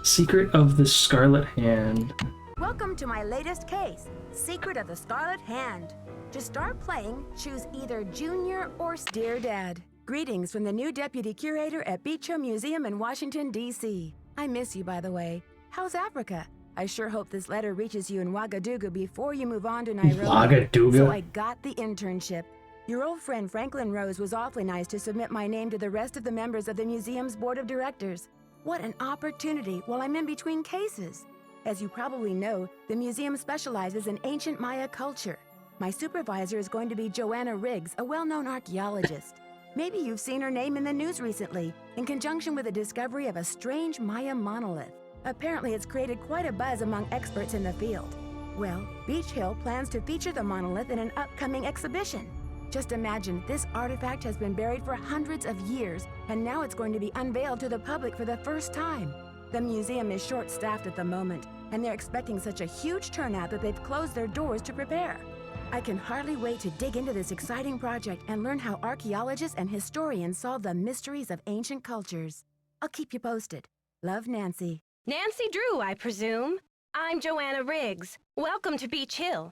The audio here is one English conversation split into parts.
Secret of the Scarlet Hand. Welcome to my latest case, Secret of the Scarlet Hand. To start playing, choose either Junior or Dear Dad. Greetings from the new deputy curator at Beach Hill Museum in Washington, D.C. I miss you, by the way. How's Africa? I sure hope this letter reaches you in Ouagadougou before you move on to Nairobi. Ouagadougou? So I got the internship. Your old friend Franklin Rose was awfully nice to submit my name to the rest of the members of the museum's board of directors. What an opportunity while I'm in between cases. As you probably know, the museum specializes in ancient Maya culture. My supervisor is going to be Joanna Riggs, a well-known archaeologist. Maybe you've seen her name in the news recently, in conjunction with the discovery of a strange Maya monolith. Apparently, it's created quite a buzz among experts in the field. Well, Beach Hill plans to feature the monolith in an upcoming exhibition. Just imagine, this artifact has been buried for hundreds of years, and now it's going to be unveiled to the public for the first time. The museum is short-staffed at the moment, and they're expecting such a huge turnout that they've closed their doors to prepare. I can hardly wait to dig into this exciting project and learn how archaeologists and historians solve the mysteries of ancient cultures. I'll keep you posted. Love, Nancy. Nancy Drew, I presume. I'm Joanna Riggs. Welcome to Beach Hill.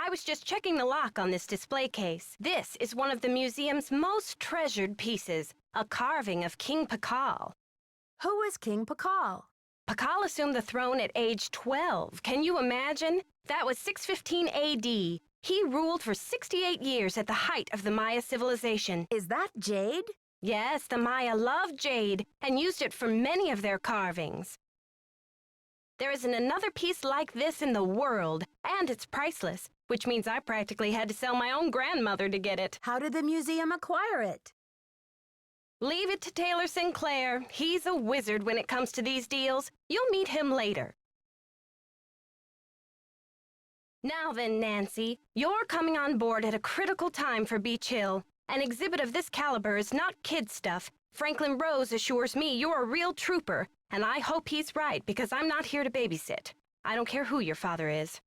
I was just checking the lock on this display case. This is one of the museum's most treasured pieces, a carving of King Pakal. Who is King Pakal? Pakal assumed the throne at age 12. Can you imagine? That was 615 A.D. He ruled for 68 years at the height of the Maya civilization. Is that jade? Yes, the Maya loved jade and used it for many of their carvings. There isn't another piece like this in the world, and it's priceless, which means I practically had to sell my own grandmother to get it. How did the museum acquire it? Leave it to Taylor Sinclair. He's a wizard when it comes to these deals. You'll meet him later. Now then, Nancy, you're coming on board at a critical time for Beach Hill. An exhibit of this caliber is not kid stuff. Franklin Rose assures me you're a real trooper, and I hope he's right because I'm not here to babysit. I don't care who your father is.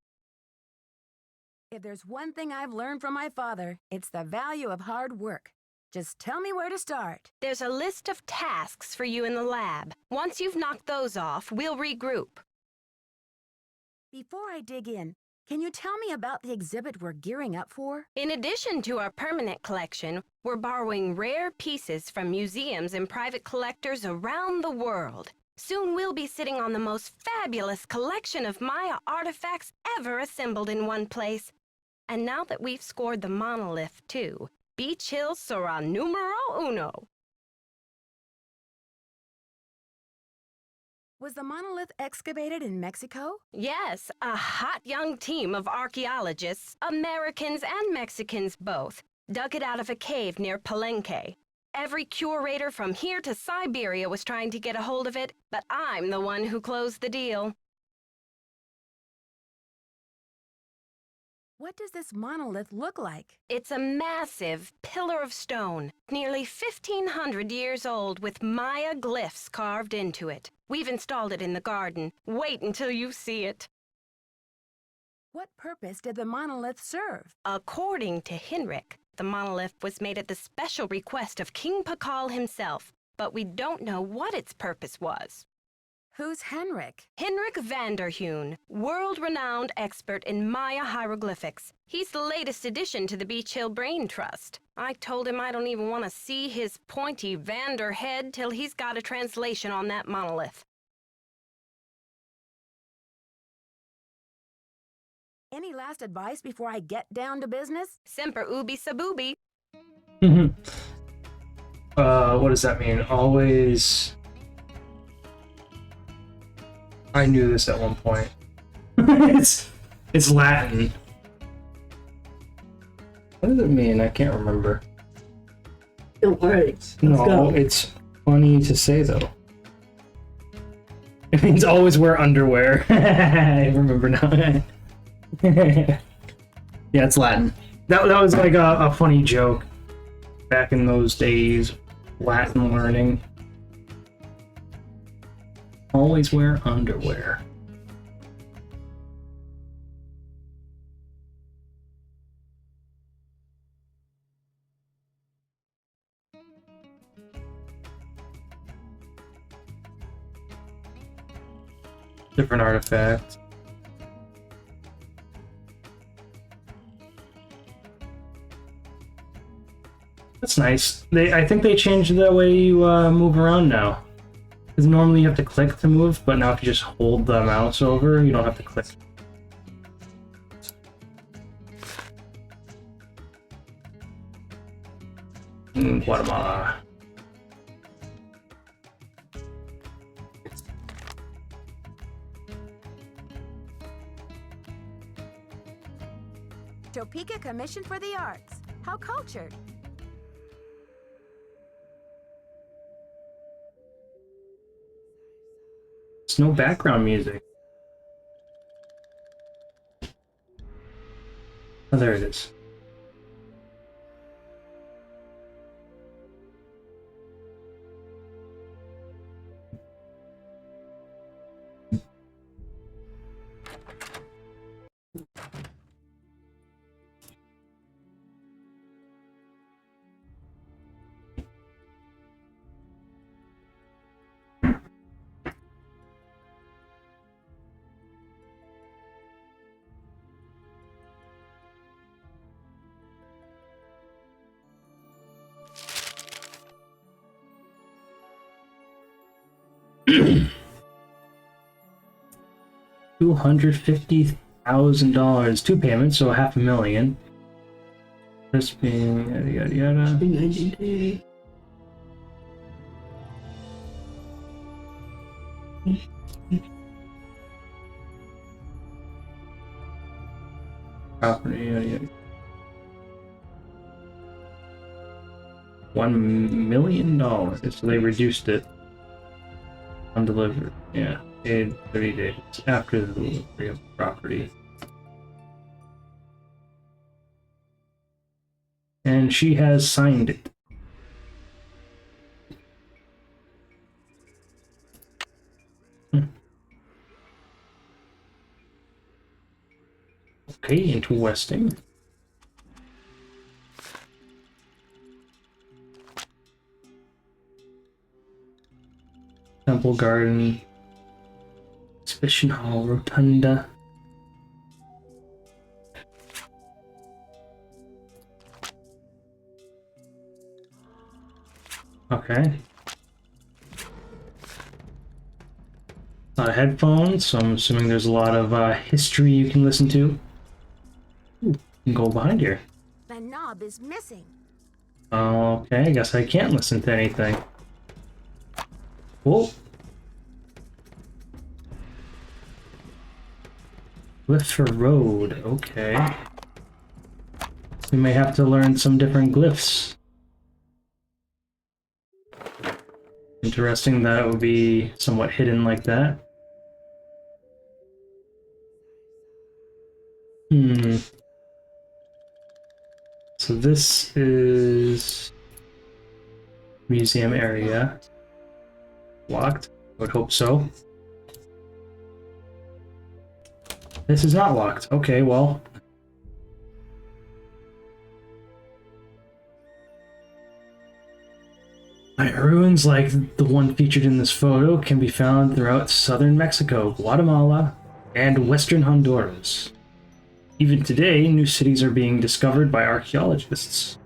If there's one thing I've learned from my father, it's the value of hard work. Just tell me where to start. There's a list of tasks for you in the lab. Once you've knocked those off, we'll regroup. Before I dig in, can you tell me about the exhibit we're gearing up for? In addition to our permanent collection, we're borrowing rare pieces from museums and private collectors around the world. Soon we'll be sitting on the most fabulous collection of Maya artifacts ever assembled in one place. And now that we've scored the monolith, too, Beach Hill sera numero uno. Was the monolith excavated in Mexico? Yes, a hot young team of archaeologists, Americans and Mexicans both, dug it out of a cave near Palenque. Every curator from here to Siberia was trying to get a hold of it, but I'm the one who closed the deal. What does this monolith look like? It's a massive pillar of stone, nearly 1,500 years old, with Maya glyphs carved into it. We've installed it in the garden. Wait until you see it. What purpose did the monolith serve? According to Henrik, the monolith was made at the special request of King Pakal himself, but we don't know what its purpose was. Who's Henrik? Henrik Vanderheun, world-renowned expert in Maya hieroglyphics. He's the latest addition to the Beach Hill Brain Trust. I told him I don't even want to see his pointy Vander head till he's got a translation on that monolith. Any last advice before I get down to business? Semper ubi sub ubi. What does that mean? Always... I knew this at one point. it's Latin. What does it mean? I can't remember. It works. Let's No, go. it's funny to say though. It means always wear underwear. I remember now. Yeah, it's Latin. That was like a funny joke back in those days. Latin learning. Always wear underwear. Different artifacts. That's nice. I think they changed the way you move around now. Because normally you have to click to move, but now if you just hold the mouse over, you don't have to click. Guatemala. Topeka Commission for the Arts. How cultured. There's no background music. Oh, there it is. $250,000, 2 payments, so $500,000. This being yada yada yada. 90 days. Property yada yada. $1 million, so they reduced it. Undelivered, yeah. Paid 30 days after the delivery of the property. And she has signed it. Okay, interesting. Temple Garden. Exhibition Hall, Rotunda. Okay. A lot of headphones, so I'm assuming there's a lot of history you can listen to. Ooh, you can go behind here. The knob is missing. Okay, I guess I can't listen to anything. Cool. Glyph for road, okay. So we may have to learn some different glyphs. Interesting that it would be somewhat hidden like that. So this is museum area. Locked? I would hope so. This is not locked. Okay, well. Ruins like the one featured in this photo can be found throughout southern Mexico, Guatemala, and western Honduras. Even today, new cities are being discovered by archaeologists.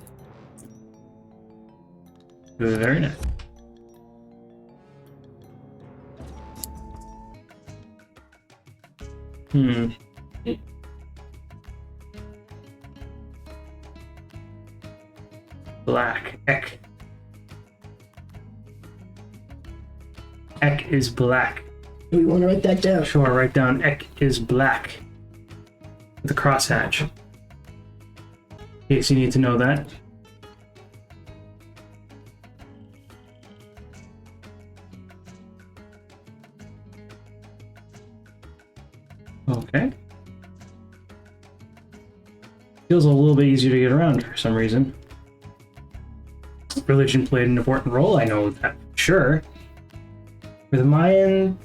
Very nice. Black. Ek. Ek is black. We want to write that down. Sure, write down Ek is black. With a crosshatch. In case you need to know that. Okay. Feels a little bit easier to get around for some reason. Religion played an important role, I know that for sure. For the Mayan...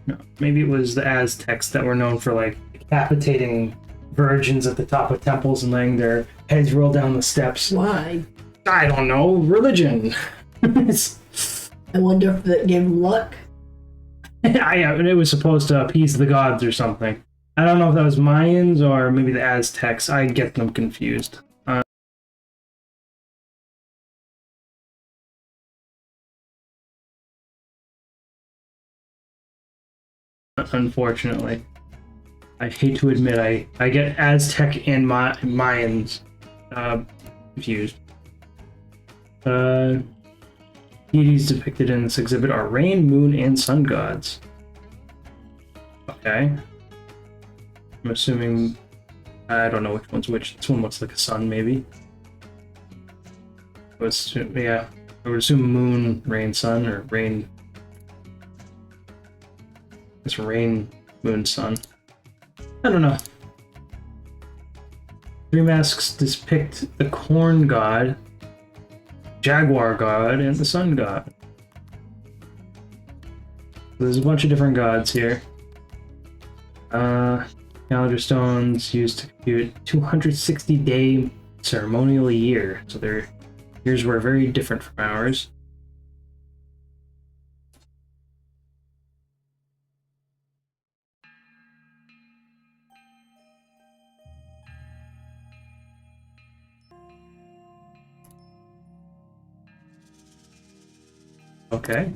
No, maybe it was the Aztecs that were known for, like, decapitating virgins at the top of temples and letting their heads roll down the steps. Why? I don't know. Religion. I wonder if that gave him luck. It was supposed to appease the gods or something. I don't know if that was Mayans or maybe the Aztecs. I get them confused. Unfortunately. I hate to admit I get Aztec and Mayans confused. Deities depicted in this exhibit are rain, moon, and sun gods. Okay. I'm assuming... I don't know which one's which. This one looks like a sun, maybe. Yeah. I would assume moon, rain, sun, or rain... It's rain, moon, sun. I don't know. Three masks depict the corn god, jaguar god, and the sun god. There's a bunch of different gods here. Calendar stones used to compute 260-day ceremonial year. So their years were very different from ours. Okay.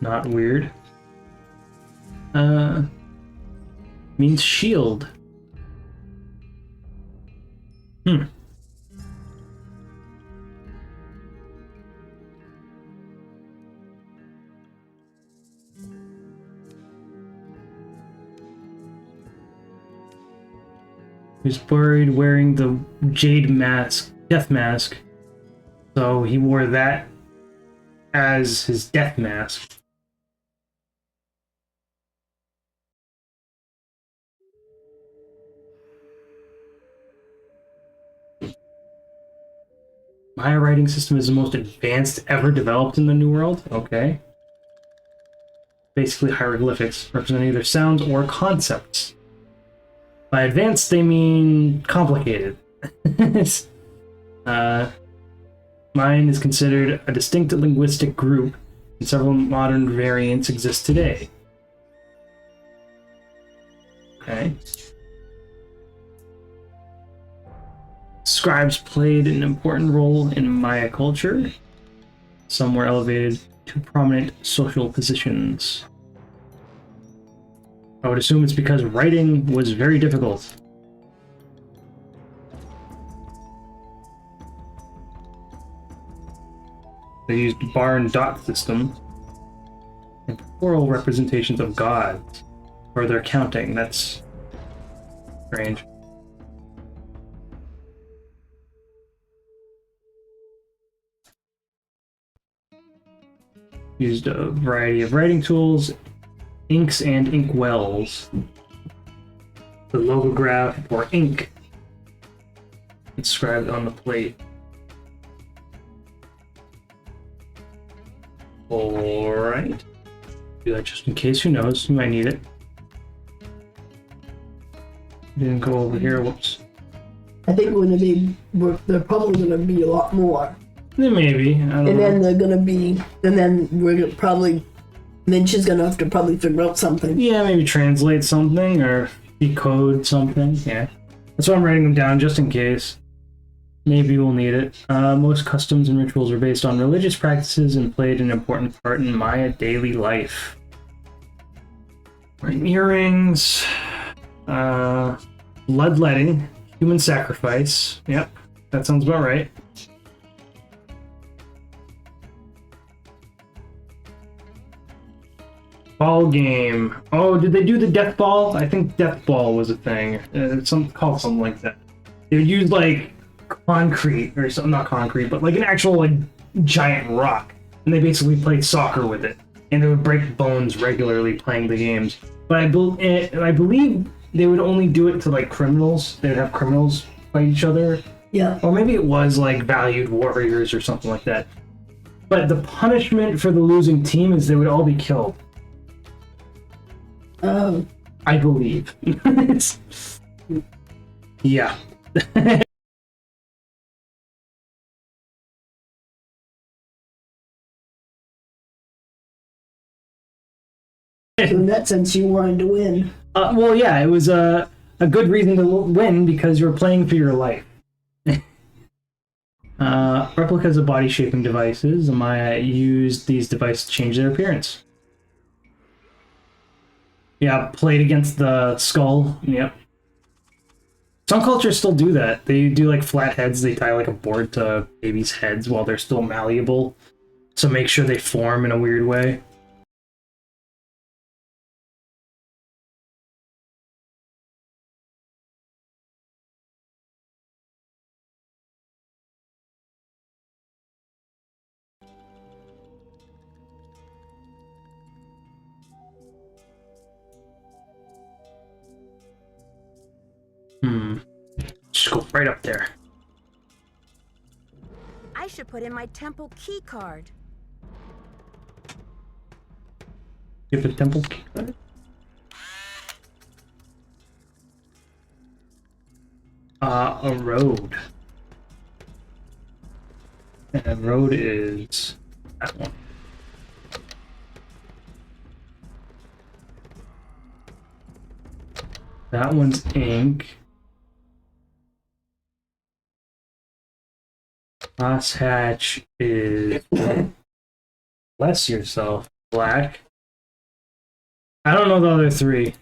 Not weird. Means shield. Hmm. He's buried wearing the jade mask, death mask. So he wore that as his death mask. Maya writing system is the most advanced ever developed in the New World. Okay. Basically hieroglyphics representing either sounds or concepts. By advanced, they mean complicated. Mayan is considered a distinct linguistic group, and several modern variants exist today. Okay. Scribes played an important role in Maya culture. Some were elevated to prominent social positions. I would assume it's because writing was very difficult. They used bar and dot systems and pictorial representations of gods for their counting. That's strange. Used a variety of writing tools, inks and ink wells. The logograph or ink inscribed on the plate. Alright. Do that just in case, who knows, you might need it. Didn't go over here, whoops. I think they're probably gonna be a lot more. Then maybe, I don't know. And then they're gonna be, and then we're gonna probably, then she's gonna have to probably figure out something. Yeah, maybe translate something or decode something, yeah. That's why I'm writing them down, just in case. Maybe we'll need it. Most customs and rituals are based on religious practices and played an important part in Maya daily life. Wearing earrings, bloodletting, human sacrifice. Yep, that sounds about right. Ball game. Oh, did they do the death ball? I think death ball was a thing. Called something like that. They would use like concrete or something, not concrete, but like an actual like giant rock, and they basically played soccer with it, and they would break bones regularly playing the games. But I believe they would only do it to like criminals. They would have criminals fight each other. Yeah. Or maybe it was like valued warriors or something like that. But the punishment for the losing team is they would all be killed. Oh. I believe. Yeah. in that sense, you wanted to win. Well, yeah, it was a good reason to win because you're playing for your life. Replicas of body shaping devices. Amaya used these devices to change their appearance. Yeah, played against the skull. Yep. Some cultures still do that. They do like flat heads. They tie like a board to babies' heads while they're still malleable. So make sure they form in a weird way. Just go right up there. I should put in my temple key card. You have a temple key card? A road. And a road is that one. That one's ink. Crosshatch is bless yourself, black. I don't know the other three.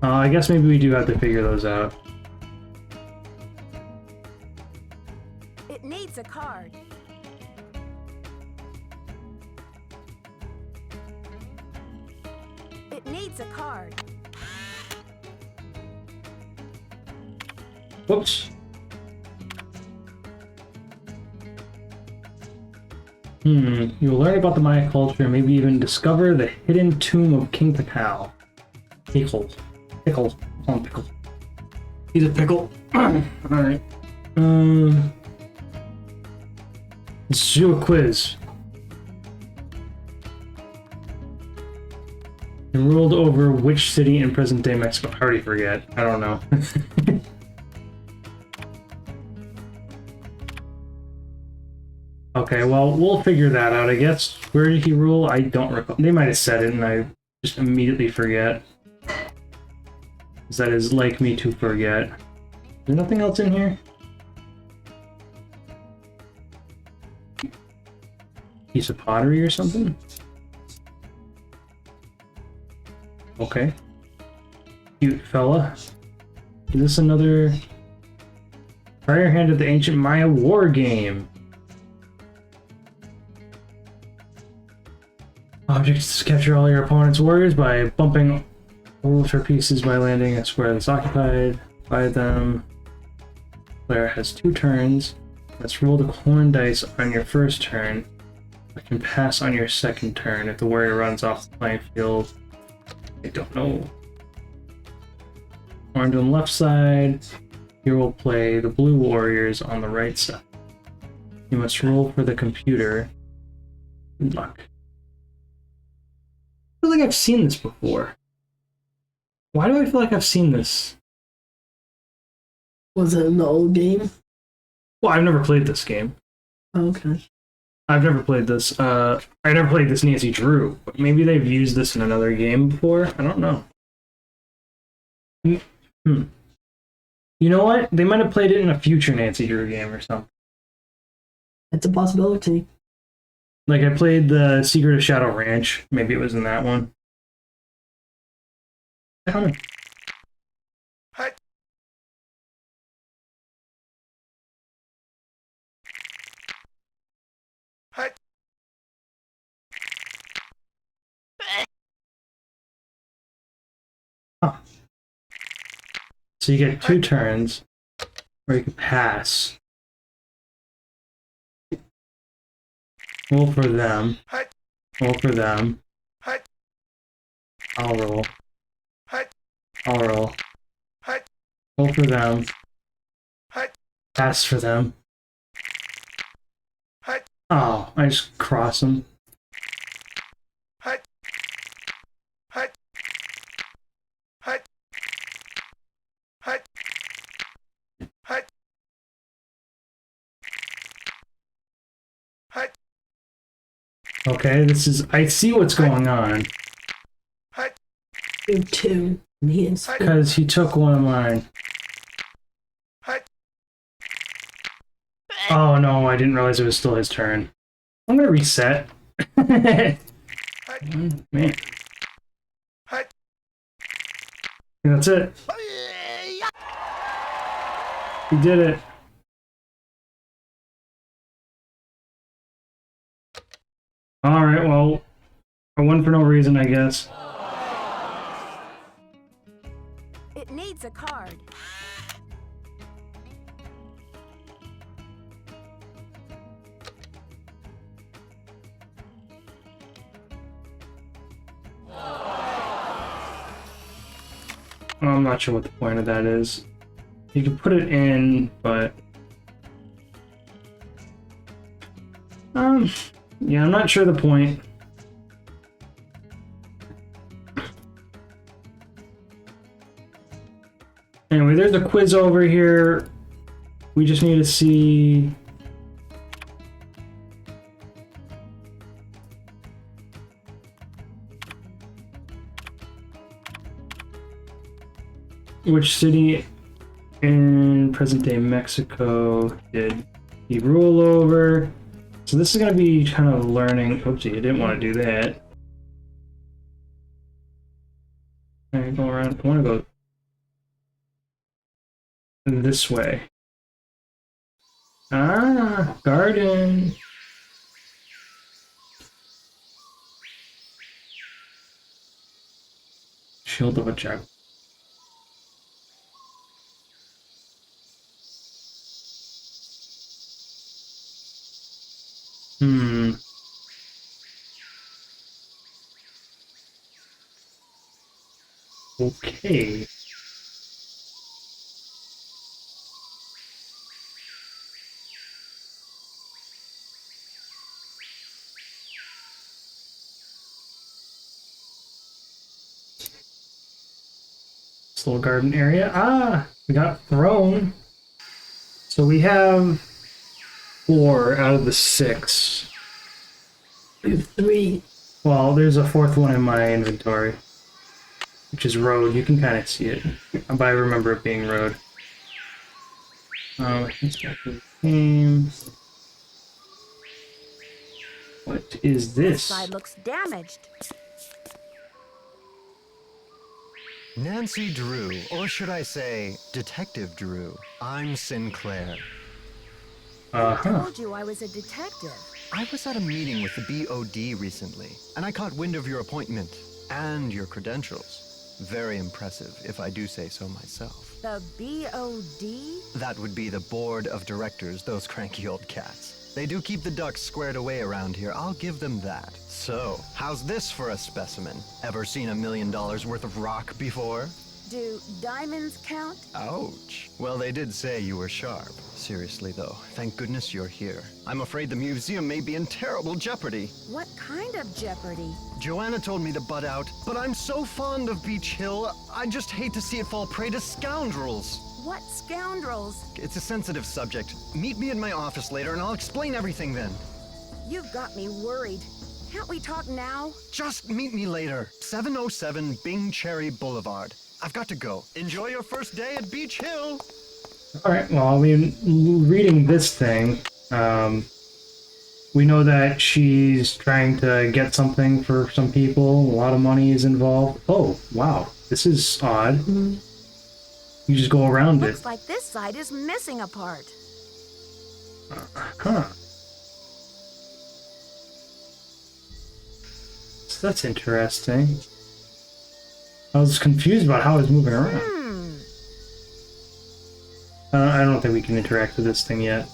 I guess maybe we do have to figure those out. It needs a card. It needs a card. Whoops. You'll learn about the Maya culture and maybe even discover the hidden tomb of King Pickle. Pickle. Call him Pickle. He's a pickle. Alright. Let's do a quiz. And ruled over which city in present-day Mexico? I already forget. I don't know. Okay, well, we'll figure that out, I guess. Where did he rule? I don't recall. They might have said it, and I just immediately forget. Because that is like me to forget. Is there nothing else in here? Piece of pottery or something? Okay. Cute fella. Is this another... Prior hand of the ancient Maya war game. Objects capture all your opponent's warriors by bumping all of her pieces by landing a square that's occupied by them. Player has 2 turns. Let's roll the corn dice on your first turn. I can pass on your second turn if the warrior runs off the playing field. I don't know. Armed on the left side. Here we'll play the blue warriors on the right side. You must roll for the computer. Good luck. I feel like I've seen this before. Why do I feel like I've seen this? Was it an old game? Well, I've never played this game. Okay. I've never played this. I never played this Nancy Drew, but maybe they've used this in another game before. I don't know. You know what? They might have played it in a future Nancy Drew game or something. It's a possibility. Like I played the Secret of Shadow Ranch. Maybe it was in that one. I don't know. Huh. So you get 2 turns where you can pass. Roll for them. Roll for them. I'll roll. I'll roll. Roll for them. Pass for them. Oh, I just cross them. Okay, this is... I see what's going on. You two. And he is. Because he took one of mine. Oh no, I didn't realize it was still his turn. I'm gonna reset. Man. That's it. He did it. Alright, well, I won for no reason, I guess. It needs a card. I'm not sure what the point of that is. You can put it in, but... yeah, I'm not sure the point. Anyway, there's a quiz over here. We just need to see... which city in present-day Mexico did he rule over? So this is going to be kind of learning... Oopsie, I didn't want to do that. Alright, go around. I want to go this way. Ah, garden. Shield of a jack. Okay. This little garden area. Ah, we got throne. So we have 4 out of the 6. We have 3. Well, there's a 4th one in my inventory, which is road. You can kind of see it, but I remember it being road. Let's back to the game. What is This this? side looks damaged. Nancy Drew, or should I say, Detective Drew. I'm Sinclair. I told you I was a detective. I was at a meeting with the BOD recently, and I caught wind of your appointment and your credentials. Very impressive, if I do say so myself. The BOD? That would be the board of directors, those cranky old cats. They do keep the ducks squared away around here, I'll give them that. So, how's this for a specimen? Ever seen $1 million worth of rock before? Do diamonds count? Ouch. Well, they did say you were sharp. Seriously, though, thank goodness you're here. I'm afraid the museum may be in terrible jeopardy. What kind of jeopardy? Joanna told me to butt out, but I'm so fond of Beach Hill, I just hate to see it fall prey to scoundrels. What scoundrels? It's a sensitive subject. Meet me in my office later and I'll explain everything then. You've got me worried. Can't we talk now? Just meet me later. 707 Bing Cherry Boulevard. I've got to go. Enjoy your first day at Beach Hill. Alright, well, I mean, reading this thing, we know that she's trying to get something for some people. A lot of money is involved. Oh, wow. This is odd. You just go around it. Looks like this side is missing a part. Huh. So that's interesting. I was confused about how it was moving around. I don't think we can interact with this thing yet.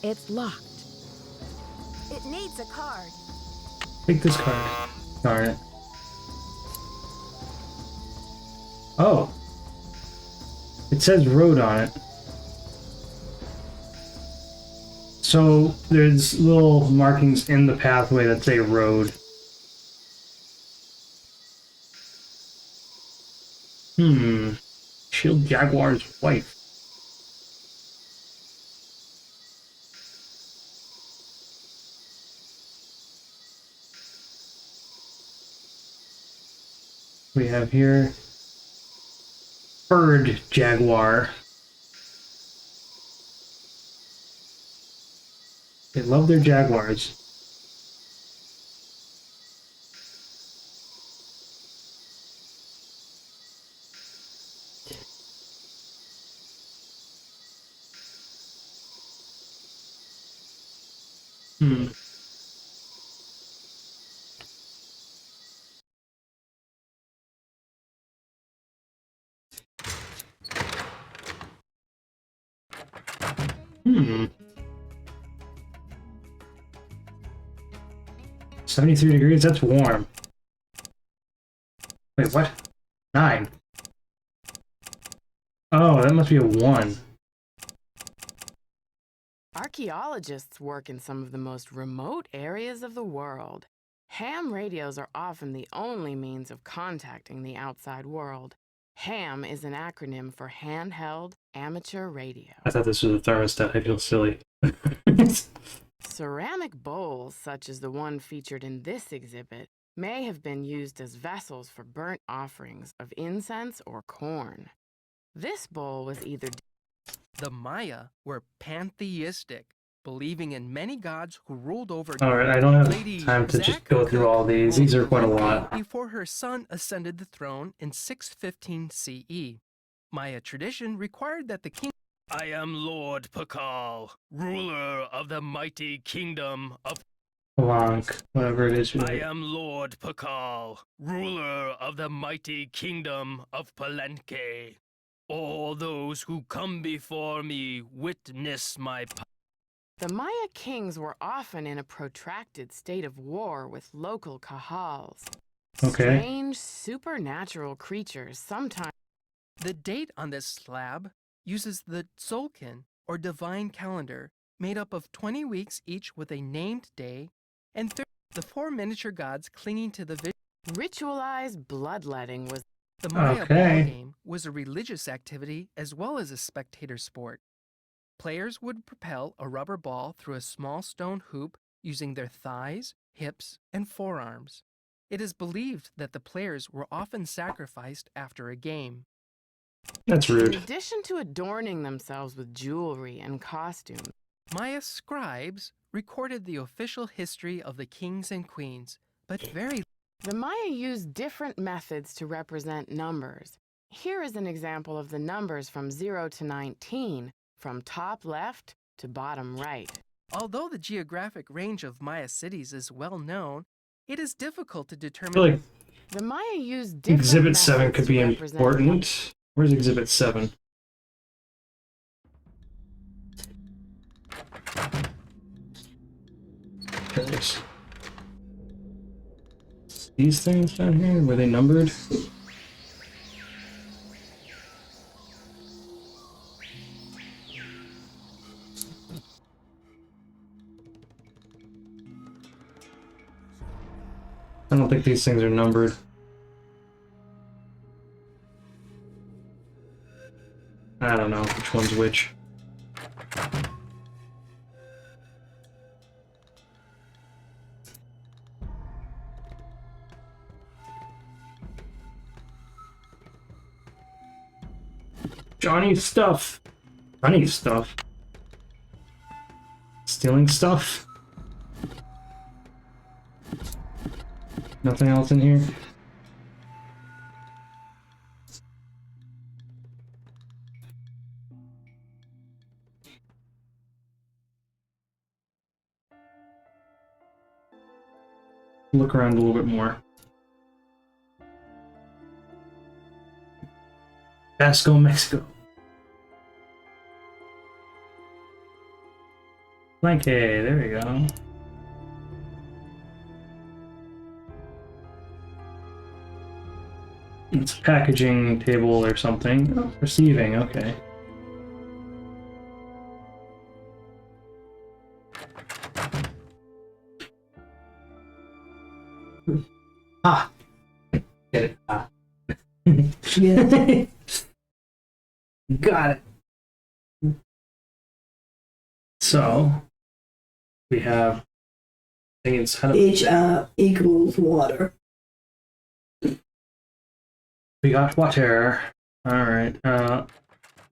It's locked. It needs a card. Take this card. Darn it. Oh. It says road on it. So there's little markings in the pathway that say road. Shield Jaguar's wife. We have here Bird Jaguar. They love their Jaguars. Hmm. Hmm. 73 degrees, that's warm. Wait, what? 9. Oh, that must be a 1. Archaeologists work in some of the most remote areas of the world. Ham radios are often the only means of contacting the outside world. HAM is an acronym for Handheld Amateur Radio. I thought this was a thermostat. I feel silly. Ceramic bowls, such as the one featured in this exhibit, may have been used as vessels for burnt offerings of incense or corn. This bowl was either The Maya were pantheistic, believing in many gods who ruled over. Alright, I don't have Lady time to just Zach go through all these. These are quite a lot. Before her son ascended the throne in 615 CE. Maya tradition required that the king. I am Lord Pakal, ruler of the mighty kingdom of. Blanc, whatever it is. I am Lord Pakal, ruler of the mighty kingdom of Palenque. All those who come before me witness my power. The Maya kings were often in a protracted state of war with local kahals. Okay. Strange supernatural creatures sometimes. The date on this slab uses the Tzolk'in, or divine calendar, made up of 20 weeks each with a named day, and the 4 miniature gods clinging to the Ritualized bloodletting was. The Maya Okay. ball game was a religious activity as well as a spectator sport. Players would propel a rubber ball through a small stone hoop using their thighs, hips, and forearms. It is believed that the players were often sacrificed after a game. That's In rude. addition to adorning themselves with jewelry and costumes, Maya scribes recorded the official history of the kings and queens, but very. the Maya used different methods to represent numbers. Here is an example of the numbers from 0 to 19, from top left to bottom right. Although the geographic range of Maya cities is well known, it is difficult to I determine. feel like The Maya used different Exhibit 7 methods could to be represent important. Where's Exhibit 7? There's these things down here, were they numbered? I don't think these things are numbered. I don't know which one's which. Johnny's stuff. Johnny's stuff. Stealing stuff. Nothing else in here. Look around a little bit more. Basco, Mexico. Blanque, there we go. It's a packaging table or something. Oh, receiving, okay. Ah! Get it. Ah. Yeah. Got it. So we have things kind of H equals water. we got water. All right.